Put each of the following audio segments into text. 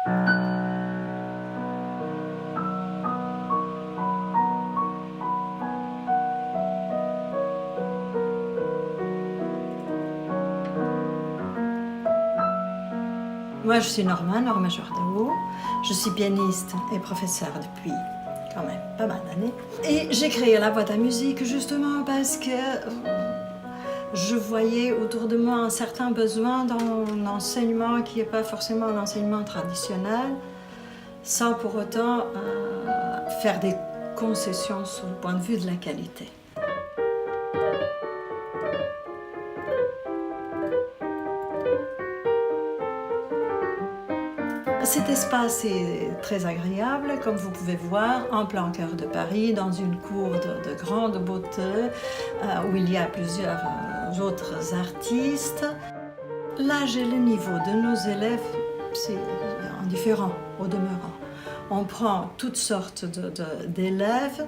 Moi, je suis Norma Jordaou. Je suis pianiste et professeure depuis quand même pas mal d'années. Et j'ai créé la boîte à musique justement parce que je voyais autour de moi un certain besoin dans l'enseignement qui n'est pas forcément l'enseignement traditionnel, sans pour autant faire des concessions sur le point de vue de la qualité. Cet espace est très agréable, comme vous pouvez voir, en plein cœur de Paris, dans une cour de grande beauté, où il y a plusieurs autres artistes. L'âge et le niveau de nos élèves, c'est indifférent au demeurant. On prend toutes sortes d'élèves,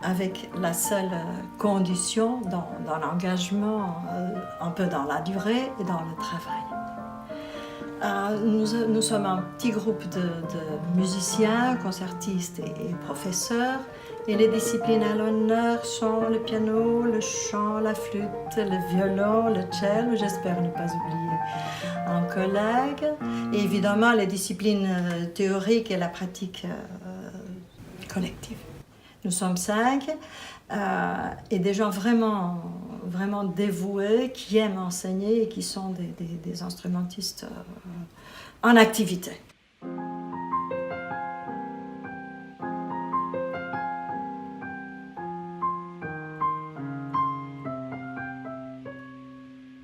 avec la seule condition dans l'engagement, un peu dans la durée et dans le travail. Nous sommes un petit groupe de musiciens, concertistes et professeurs. Et les disciplines à l'honneur sont le piano, le chant, la flûte, le violon, le cello, j'espère ne pas oublier un collègue. Et évidemment, les disciplines théoriques et la pratique collective. Nous sommes 5 et des gens vraiment dévoués qui aiment enseigner et qui sont des instrumentistes en activité.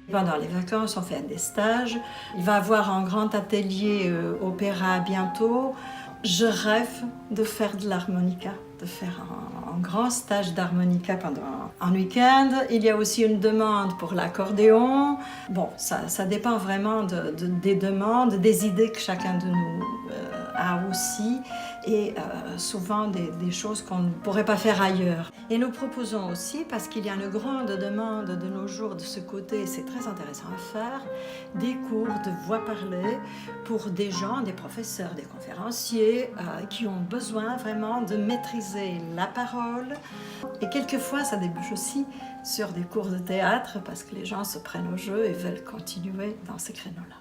Pendant les vacances, on fait des stages. Il va y avoir un grand atelier opéra bientôt. Je rêve de faire de l'harmonica, de faire un grand stage d'harmonica pendant un week-end. Il y a aussi une demande pour l'accordéon. Bon, ça dépend vraiment des demandes, des idées que chacun de nous a aussi, et souvent des choses qu'on ne pourrait pas faire ailleurs. Et nous proposons aussi, parce qu'il y a une grande demande de nos jours de ce côté, c'est très intéressant à faire, des cours de voix parlée pour des gens, des professeurs, des conférenciers qui ont besoin vraiment de maîtriser la parole. Et quelquefois, ça débouche aussi sur des cours de théâtre parce que les gens se prennent au jeu et veulent continuer dans ces créneaux-là.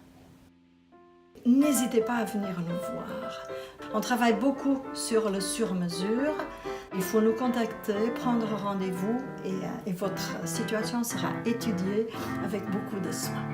N'hésitez pas à venir nous voir. On travaille beaucoup sur le sur-mesure. Il faut nous contacter, prendre rendez-vous et votre situation sera étudiée avec beaucoup de soin.